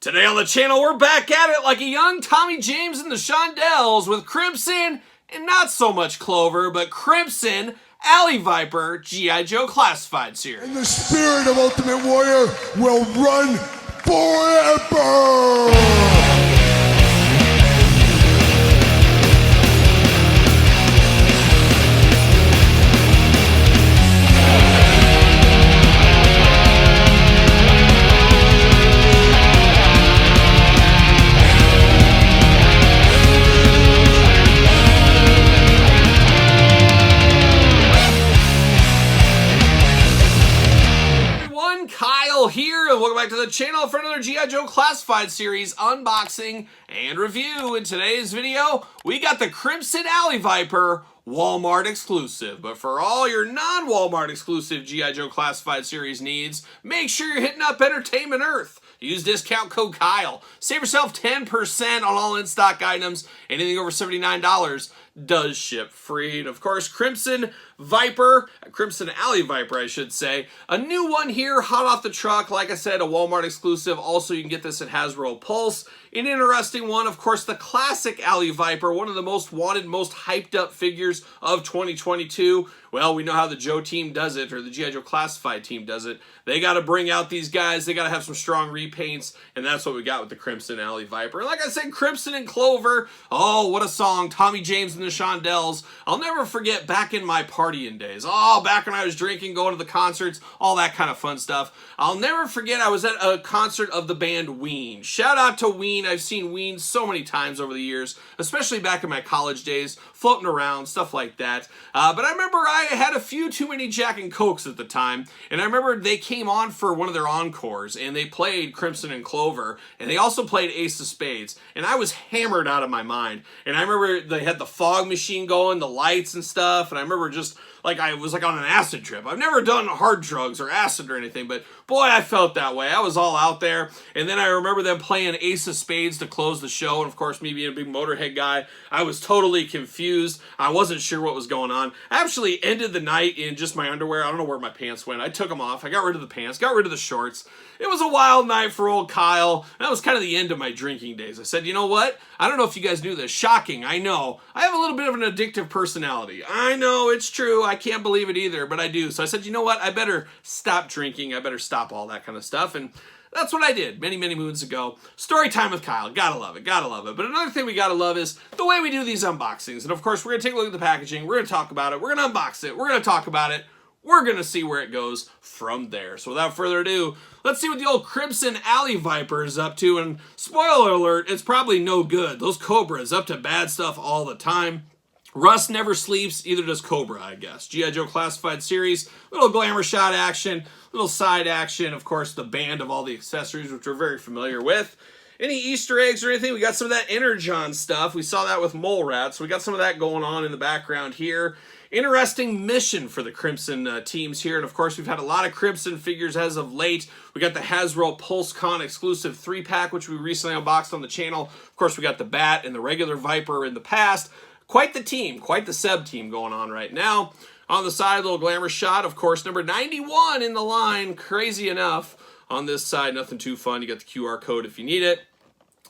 Today on the channel, we're back at it like a young Tommy James and the Shondells with Crimson, and not so much Clover, but Crimson Alley Viper G.I. Joe Classified series. And the spirit of Ultimate Warrior will run forever! Here and welcome back to the channel for another G.I. Joe Classified series unboxing and review. In today's video, we got the Crimson Alley Viper Walmart exclusive. But for all your non-Walmart exclusive G.I. Joe Classified series needs, make sure you're hitting up Entertainment Earth. Use discount code Kyle. Save yourself 10% on all in-stock items. Anything over $79 does ship free. And of course, Crimson Alley Viper, I should say. A new one here, hot off the truck. Like I said, a Walmart exclusive. Also, you can get this at Hasbro Pulse. An interesting one, of course, the classic Alley Viper, one of the most wanted, most hyped up figures of 2022. Well, we know how the Joe team does it, or the G.I. Joe Classified team does it. They got to bring out these guys. They got to have some strong repaints, and that's what we got with the Crimson Alley Viper. And like I said, Crimson and Clover. Oh, what a song. Tommy James and the Shondells. I'll never forget back in my partying days. Oh, back when I was drinking, going to the concerts, all that kind of fun stuff. I'll never forget I was at a concert of the band Ween. Shout out to Ween. I've seen Ween so many times over the years, especially back in my college days, floating around, stuff like that. But I remember I had a few too many Jack and Cokes at the time, and I remember they came on for one of their encores, and they played Crimson and Clover, and they also played Ace of Spades, and I was hammered out of my mind. And I remember they had the fog machine going, the lights and stuff, and I remember just like I was like on an acid trip. I've never done hard drugs or acid or anything, but boy, I felt that way. I was all out there. And then I remember them playing Ace of Spades to close the show. And of course, me being a big Motorhead guy, I was totally confused. I wasn't sure what was going on. I actually ended the night in just my underwear. I don't know where my pants went. I took them off. I got rid of the pants, got rid of the shorts. It was a wild night for old Kyle. That was kind of the end of my drinking days. I said, you know what? I don't know if you guys knew this. Shocking, I know. I have a little bit of an addictive personality. I know, it's true. I can't believe it either, but I do. So I said, you know what? I better stop drinking. I better stop all that kind of stuff. And that's what I did many, many moons ago. Story time with Kyle. Gotta love it. Gotta love it. But another thing we gotta love is the way we do these unboxings. And of course, we're gonna take a look at the packaging. We're gonna talk about it. We're gonna unbox it. We're gonna talk about it. We're going to see where it goes from there. So without further ado, let's see what the old Crimson Alley Viper is up to. And spoiler alert, it's probably no good. Those Cobras up to bad stuff all the time. Rust never sleeps, either does Cobra, I guess. G.I. Joe Classified series, little glamour shot action, little side action, of course, the band of all the accessories, which we're very familiar with. Any Easter eggs or anything? We got some of that Energon stuff. We saw that with Mole Rat, so we got some of that going on in the background here. Interesting mission for the Crimson teams here. And of course, we've had a lot of Crimson figures as of late. We got the Hasbro PulseCon exclusive 3-pack, which we recently unboxed on the channel. Of course, we got the Bat and the regular Viper in the past. Quite the team, quite the sub team going on right now. On the side, a little glamour shot. Of course, number 91 in the line. Crazy enough. On this side, nothing too fun. You got the QR code if you need it.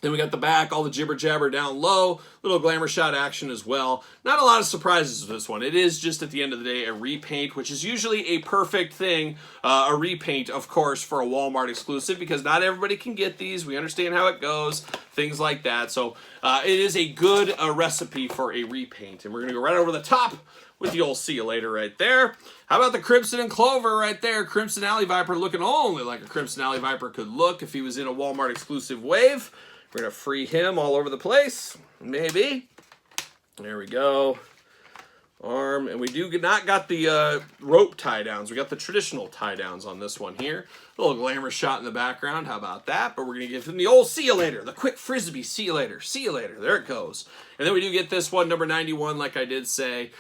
Then we got the back, all the jibber jabber down low, little glamour shot action as well. Not a lot of surprises with this one. It is just at the end of the day a repaint, which is usually a perfect thing. A repaint, of course, for a Walmart exclusive because not everybody can get these. We understand how it goes, things like that. So it is a good recipe for a repaint. And we're going to go right over the top with the old see you later right there. How about the Crimson and Clover right there? Crimson Alley Viper looking only like a Crimson Alley Viper could look if he was in a Walmart exclusive wave. We're going to free him all over the place. Maybe. There we go. Arm. And we do not got the rope tie downs. We got the traditional tie downs on this one here. A little glamour shot in the background. How about that? But we're going to give him the old see you later. The quick frisbee. See you later. See you later. There it goes. And then we do get this one, number 91, like I did say.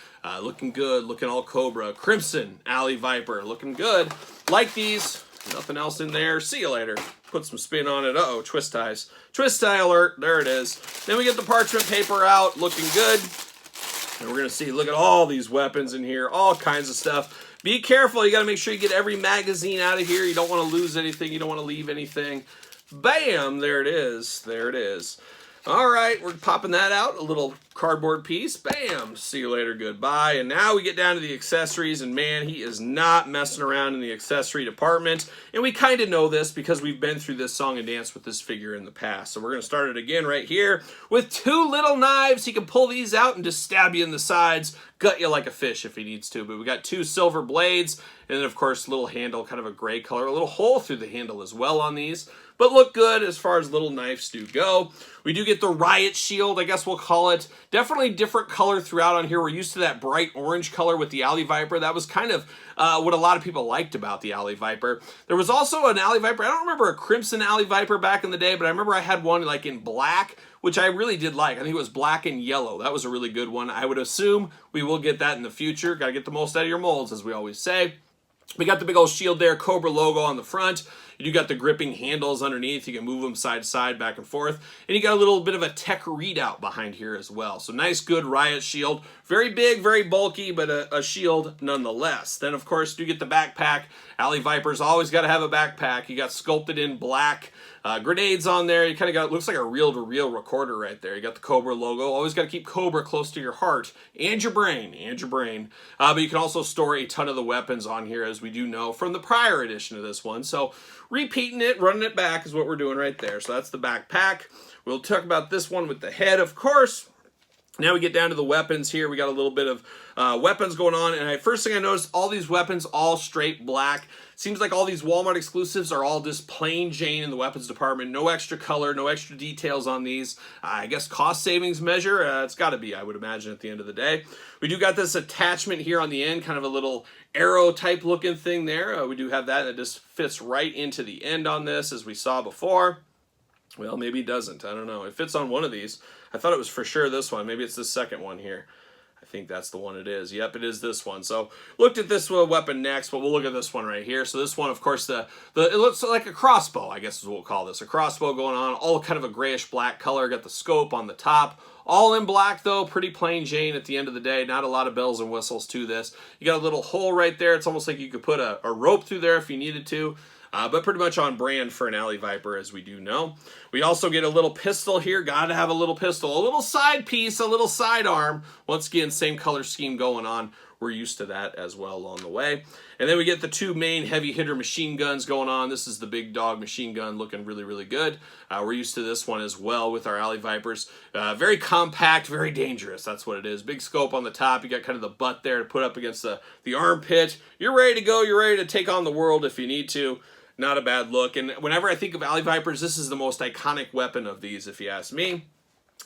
Looking good. Looking all Cobra. Crimson Alley Viper. Looking good. Like these. Nothing else in there. See you later. Put some spin on it. Uh-oh, twist ties. Twist tie alert. There it is. Then we get the parchment paper out. Looking good. And we're going to see, look at all these weapons in here. All kinds of stuff. Be careful. You got to make sure you get every magazine out of here. You don't want to lose anything. You don't want to leave anything. Bam! There it is. There it is. All right, we're popping that out. A little cardboard piece. Bam! See you later. Goodbye. And now we get down to the accessories. And man, he is not messing around in the accessory department. And we kind of know this because we've been through this song and dance with this figure in the past. So we're going to start it again right here with 2 little knives. He can pull these out and just stab you in the sides. Gut you like a fish if he needs to. But we got 2 silver blades. And then, of course, little handle, kind of a gray color. A little hole through the handle as well on these. But look good as far as little knives do go. We do get the riot shield, I guess we'll call it. Definitely different color throughout on here. We're used to that bright orange color with the Alley Viper. That was kind of what a lot of people liked about the Alley Viper. There was also an Alley Viper. I don't remember a crimson Alley Viper back in the day, but I remember I had one like in black, which I really did like. I think it was black and yellow. That was a really good one. I would assume we will get that in the future. Got to get the most out of your molds, as we always say. We got the big old shield there, Cobra logo on the front. You do got the gripping handles underneath. You can move them side to side, back and forth. And you got a little bit of a tech readout behind here as well. So nice, good riot shield. Very big, very bulky, but a shield nonetheless. Then, of course, you get the backpack. Alley Viper's always got to have a backpack. You got sculpted in black. Grenades on there. You kind of got, looks like a reel-to-reel recorder right there. You got the Cobra logo. Always got to keep Cobra close to your heart and your brain, but you can also store a ton of the weapons on here, as we do know from the prior edition of this one. So repeating it, running it back is what we're doing right there. So that's the backpack. We'll talk about this one with the head, of course. Now we get down to the weapons here. We got a little bit of weapons going on. And first thing I noticed, all these weapons, all straight black. Seems like all these Walmart exclusives are all just plain Jane in the weapons department. No extra color, no extra details on these. I guess cost savings measure. It's got to be, I would imagine, at the end of the day. We do got this attachment here on the end, kind of a little arrow type looking thing there. We do have that. It just fits right into the end on this, as we saw before. Well, maybe it doesn't. I don't know. It fits on one of these. I thought it was for sure this one. Maybe it's the second one here. I think that's the one it is. Yep, it is this one. So looked at this weapon next, but we'll look at this one right here. So this one, of course, it looks like a crossbow, I guess is what we'll call this. A crossbow going on, all kind of a grayish black color. Got the scope on the top. All in black, though. Pretty plain Jane at the end of the day. Not a lot of bells and whistles to this. You got a little hole right there. It's almost like you could put a rope through there if you needed to. But pretty much on brand for an Alley Viper, as we do know. We also get a little pistol here. Got to have a little pistol. A little side piece, a little sidearm. Once again, same color scheme going on. We're used to that as well along the way. And then we get the 2 main heavy hitter machine guns going on. This is the big dog machine gun, looking really, really good. We're used to this one as well with our Alley Vipers. Very compact, very dangerous. That's what it is. Big scope on the top. You got kind of the butt there to put up against the armpit. You're ready to go. You're ready to take on the world if you need to. Not a bad look. And whenever I think of Alley Vipers, this is the most iconic weapon of these, if you ask me.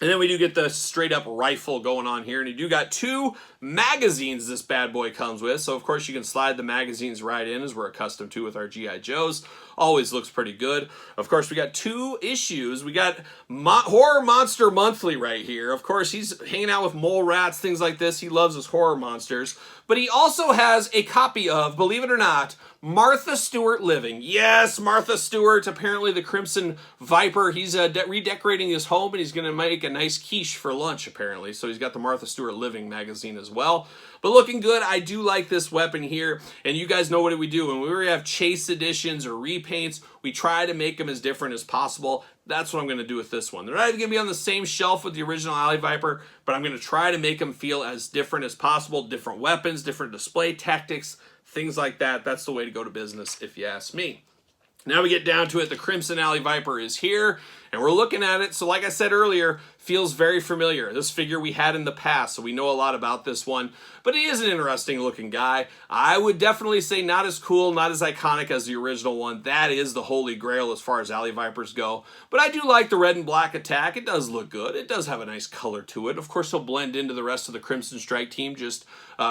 And then we do get the straight up rifle going on here. And you do got 2 magazines this bad boy comes with. So, of course, you can slide the magazines right in, as we're accustomed to with our G.I. Joes. Always looks pretty good. Of course, we got 2 issues. We got Horror Monster Monthly right here. Of course, he's hanging out with mole rats, things like this. He loves his horror monsters. But he also has a copy of, believe it or not, Martha Stewart Living. Yes, Martha Stewart, apparently the Crimson Viper. He's redecorating his home, and he's going to make a nice quiche for lunch, apparently. So he's got the Martha Stewart Living magazine as well. But looking good. I do like this weapon here, and you guys know what we do. When we have chase editions or repaints, we try to make them as different as possible. That's what I'm going to do with this one. They're not even going to be on the same shelf with the original Alley Viper, but I'm going to try to make them feel as different as possible. Different weapons, different display tactics, things like that. That's the way to go to business, if you ask me. Now we get down to it. The Crimson Alley Viper is here, and we're looking at it. So like I said earlier, feels very familiar. This figure we had in the past, so we know a lot about this one. But he is an interesting looking guy. I would definitely say not as cool, not as iconic as the original one. That is the holy grail as far as Alley Vipers go. But I do like the red and black attack. It does look good. It does have a nice color to it. Of course, he'll blend into the rest of the Crimson Strike team just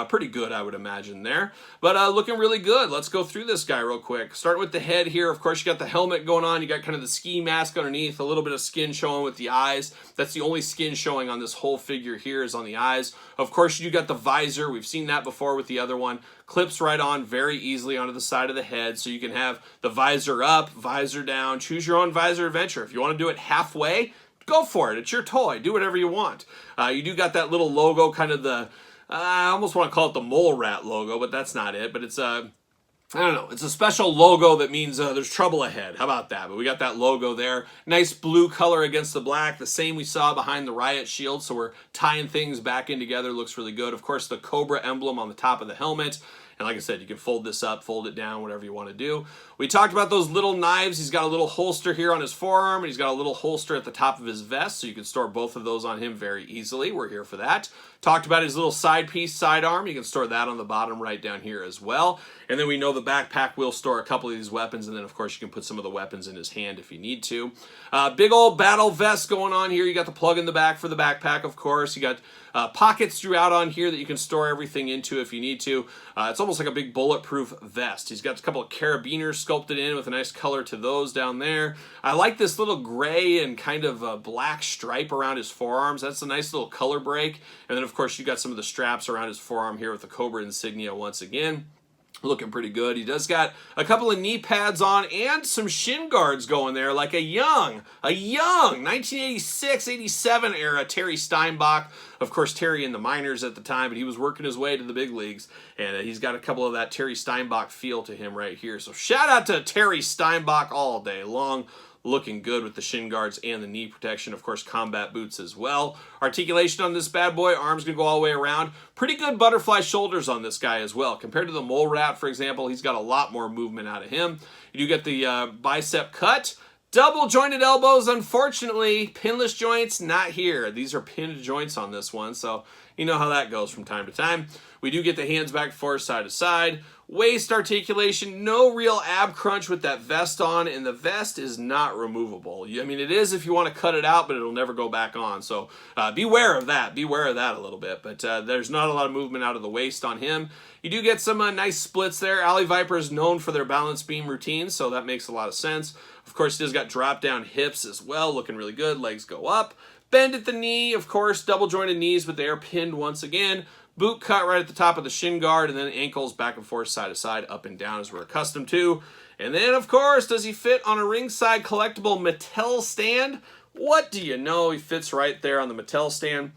pretty good, I would imagine there. But looking really good. Let's go through this guy real quick. Starting with the head here. Of course, you got the helmet going on. You got kind of the ski mask underneath, a little bit of skin showing with the eyes. That's the only skin showing on this whole figure here is on the eyes. Of course, you got the visor. We've seen that before with the other one. Clips right on very easily onto the side of the head, so you can have the visor up, visor down. Choose your own visor adventure. If you want to do it halfway, go for it. It's your toy. Do whatever you want. You do got that little logo, kind of the I almost want to call it the mole rat logo, but that's not it. But it's I don't know. It's a special logo that means there's trouble ahead. How about that? But we got that logo there. Nice blue color against the black. The same we saw behind the riot shield. So we're tying things back in together. Looks really good. Of course, the Cobra emblem on the top of the helmet. And like I said, you can fold this up, fold it down, whatever you want to do. We talked about those little knives. He's got a little holster here on his forearm, and he's got a little holster at the top of his vest, so you can store both of those on him very easily. We're here for that. Talked about his little side piece, sidearm. You can store that on the bottom right down here as well. And then we know the backpack will store a couple of these weapons, and then, of course, you can put some of the weapons in his hand if you need to. Big old battle vest going on here. You got the plug in the back for the backpack, of course. You got pockets throughout on here that you can store everything into if you need to. It's almost like a big bulletproof vest. He's got a couple of carabiners sculpted in with a nice color to those down there. I like this little gray and kind of black stripe around his forearms. That's a nice little color break. And then, of course, you got some of the straps around his forearm here with the Cobra insignia once again. Looking pretty good. He does got a couple of knee pads on and some shin guards going there, like a young 1986-87 era Terry Steinbach. Of course, Terry in the minors at the time, but he was working his way to the big leagues, and he's got a couple of that Terry Steinbach feel to him right here. So shout out to Terry Steinbach all day long. Looking good with the shin guards and the knee protection. Of course, combat boots as well. Articulation on this bad boy. Arms going to go all the way around. Pretty good butterfly shoulders on this guy as well. Compared to the mole rat, for example, he's got a lot more movement out of him. You do get the bicep cut. Double jointed elbows, unfortunately. Pinless joints, not here. These are pinned joints on this one, so you know how that goes from time to time. We do get the hands back forth, side to side. Waist articulation, no real ab crunch with that vest on, and the vest is not removable. I mean, it is if you want to cut it out, but it'll never go back on. So beware of that. Beware of that a little bit. But there's not a lot of movement out of the waist on him. You do get some nice splits there. Alley Viper is known for their balance beam routines, so that makes a lot of sense. Of course, he has got drop down hips as well, looking really good. Legs go up. Bend at the knee, of course, double jointed knees, but they are pinned once again. Boot cut right at the top of the shin guard, and then ankles back and forth, side to side, up and down as we're accustomed to. And then, of course, does he fit on a ringside collectible Mattel stand? What do you know? He fits right there on the Mattel stand.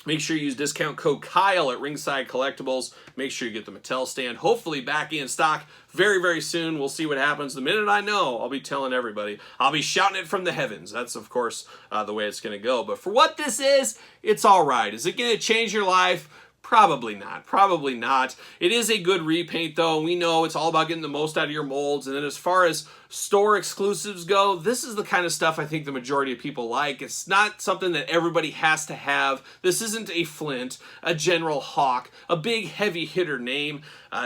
Make sure you use discount code Kyle at Ringside Collectibles. Make sure you get the Mattel stand. Hopefully back in stock very, very soon. We'll see what happens. The minute I know, I'll be telling everybody. I'll be shouting it from the heavens. That's, of course, the way it's going to go. But for what this is, it's all right. Is it going to change your life? Probably not. Probably not. It is a good repaint, though. We know it's all about getting the most out of your molds. And then as far as store exclusives go, this is the kind of stuff I think the majority of people like. It's not something that everybody has to have. This isn't a Flint, a General Hawk, a big heavy hitter name.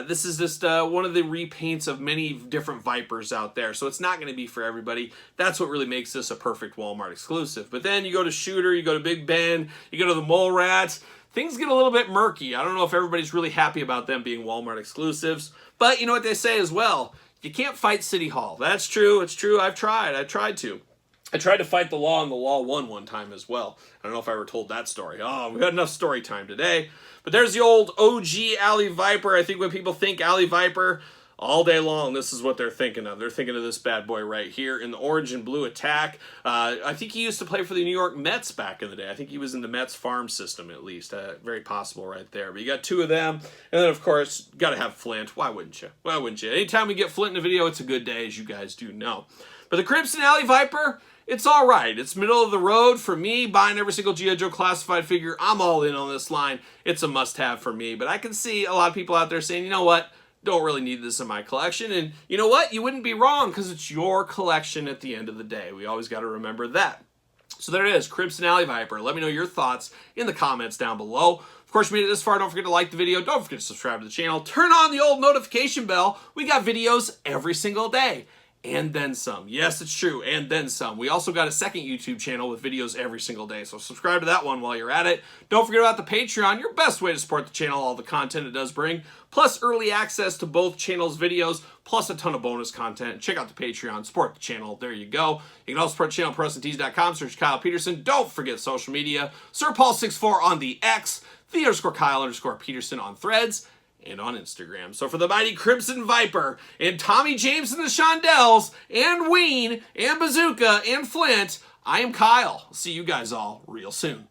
This is just one of the repaints of many different Vipers out there. So it's not going to be for everybody. That's what really makes this a perfect Walmart exclusive. But then you go to Shooter, you go to Big Ben, you go to the Mole Rats. Things get a little bit murky. I don't know if everybody's really happy about them being Walmart exclusives. But you know what they say as well. You can't fight City Hall. That's true. It's true. I've tried. I tried to fight the law, and the law won one time as well. I don't know if I ever told that story. Oh, we had enough story time today. But there's the old OG Alley Viper. I think when people think Alley Viper, all day long, this is what they're thinking of. They're thinking of this bad boy right here in the orange and blue attack. I think he used to play for the New York Mets back in the day. I think he was in the Mets farm system at least. Very possible right there. But you got two of them. And then, of course, got to have Flint. Why wouldn't you? Why wouldn't you? Anytime we get Flint in a video, it's a good day, as you guys do know. But the Crimson Alley Viper, it's all right. It's middle of the road for me. Buying every single G.I. Joe classified figure, I'm all in on this line. It's a must-have for me. But I can see a lot of people out there saying, you know what? Don't really need this in my collection. And you know what? You wouldn't be wrong, because it's your collection at the end of the day. We always got to remember that. So there it is, Crimson Alley Viper. Let me know your thoughts in the comments down below. Of course, you made it this far. Don't forget to like the video. Don't forget to subscribe to the channel. Turn on the old notification bell. We got videos every single day. And then some. Yes, it's true. And then some. We also got a second YouTube channel with videos every single day. So subscribe to that one while you're at it. Don't forget about the Patreon. Your best way to support the channel, all the content it does bring. Plus early access to both channels' videos. Plus a ton of bonus content. Check out the Patreon. Support the channel. There you go. You can also support the channel PetersonTees.com. Search Kyle Peterson. Don't forget social media. SirPaul64 on the X. _Kyle_Peterson on Threads. And on Instagram. So for the mighty Crimson Viper, and Tommy James and the Shondells, and Ween, and Bazooka, and Flint, I am Kyle. See you guys all real soon.